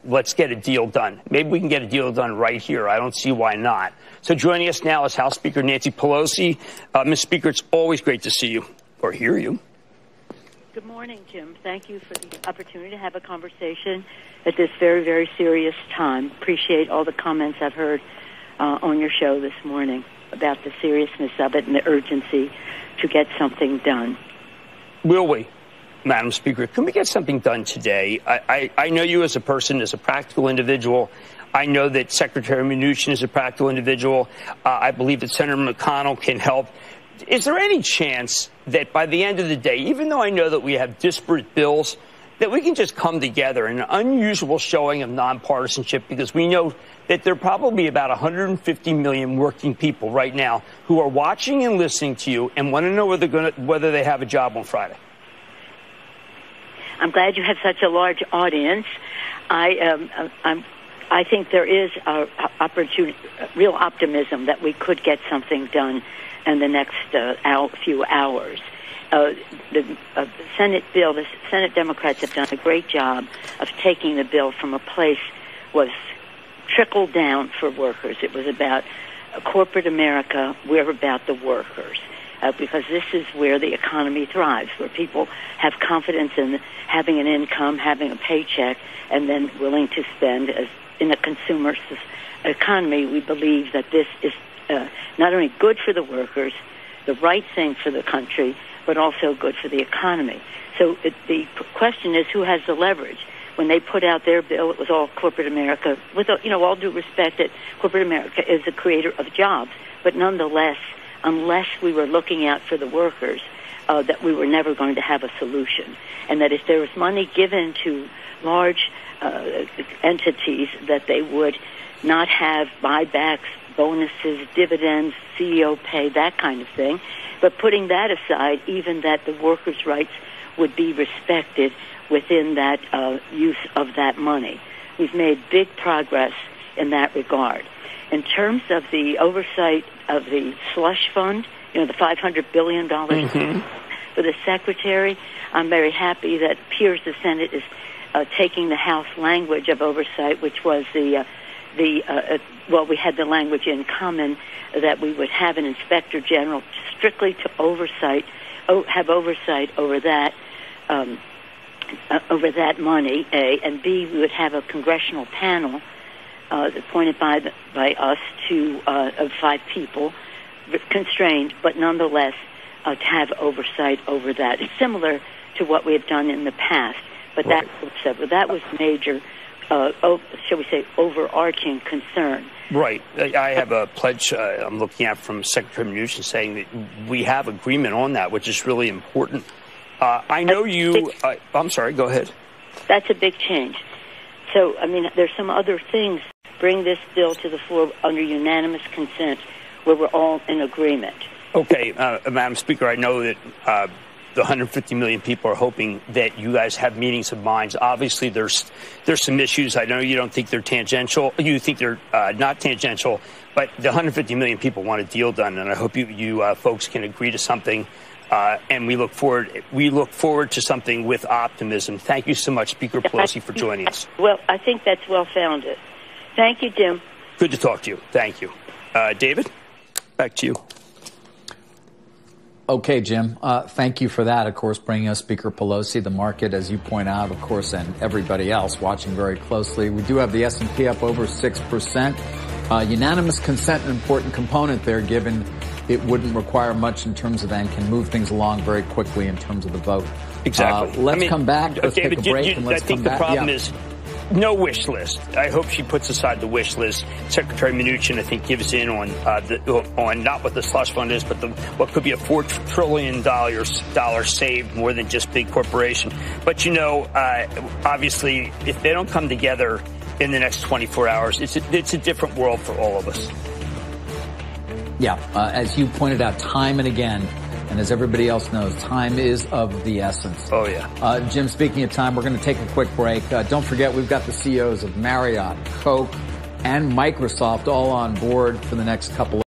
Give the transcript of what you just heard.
let's get a deal done. Maybe we can get a deal done right here. I don't see why not. So joining us now is House Speaker Nancy Pelosi. Ms. Speaker, it's always great to see you or hear you. Good morning, Jim. Thank you for the opportunity to have a conversation at this very, very serious time. Appreciate all the comments I've heard on your show this morning about the seriousness of it and the urgency to get something done. Will we, Madam Speaker? Can we get something done today? I know you as a person, as a practical individual. I know that Secretary Mnuchin is a practical individual. I believe that Senator McConnell can help. Is there any chance that by the end of the day, even though I know that we have disparate bills, that we can just come together in an unusual showing of nonpartisanship, because we know that there are probably about 150 million working people right now who are watching and listening to you and want to know whether they have a job on Friday? I'm glad you have such a large audience. I think there is real optimism that we could get something done in the next few hours. The Senate bill, the Senate Democrats have done a great job of taking the bill from a place was trickled down for workers. It was about corporate America. We're about the workers. Because this is where the economy thrives, where people have confidence in having an income, having a paycheck, and then willing to spend. As in a consumer economy, we believe that this is not only good for the workers, the right thing for the country, but also good for the economy. So the question is, who has the leverage? When they put out their bill, it was all corporate America. With all due respect, that corporate America is the creator of jobs, but nonetheless, unless we were looking out for the workers, that we were never going to have a solution. And that if there was money given to large entities, that they would not have buybacks, bonuses, dividends, CEO pay, that kind of thing. But putting that aside, even that the workers' rights would be respected within that use of that money. We've made big progress in that regard. In terms of the oversight of the slush fund, the $500 billion for the secretary, I'm very happy that it appears the Senate is taking the House language of oversight, which was we had the language in common that we would have an inspector general strictly to have oversight over that money, A, and B, we would have a congressional panel appointed by us of 5 people, constrained, but nonetheless to have oversight over that. It's similar to what we have done in the past, but right. that was major, shall we say, overarching concern. Right. I have a pledge I'm looking at from Secretary Mnuchin saying that we have agreement on that, which is really important. I know you. I'm sorry. Go ahead. That's a big change. So, there's some other things. Bring this bill to the floor under unanimous consent where we're all in agreement. Okay, Madam Speaker, I know that the 150 million people are hoping that you guys have meetings of minds. Obviously, there's some issues. I know you don't think they're tangential. You think they're not tangential, but the 150 million people want a deal done, and I hope you folks can agree to something. And we look forward to something with optimism. Thank you so much, Speaker Pelosi, for joining us. Well, I think that's well-founded. Thank you, Jim. Good to talk to you. Thank you. David, back to you. Okay, Jim. Thank you for that, of course, bringing us Speaker Pelosi. The market, as you point out, of course, and everybody else watching very closely. We do have the S&P up over 6%. Unanimous consent, an important component there, given it wouldn't require much in terms of and can move things along very quickly in terms of the vote. Exactly. Let's come back. Let's David, take a break and let's come back. I think the problem is no wish list. I hope she puts aside the wish list. Secretary Mnuchin, I think, gives in on not what the slush fund is, but what could be a $4 trillion saved, more than just big corporation. But obviously, if they don't come together in the next 24 hours, it's a different world for all of us. Yeah, as you pointed out time and again, and as everybody else knows, time is of the essence. Oh, yeah. Jim, speaking of time, we're going to take a quick break. Don't forget, we've got the CEOs of Marriott, Coke, and Microsoft all on board for the next couple of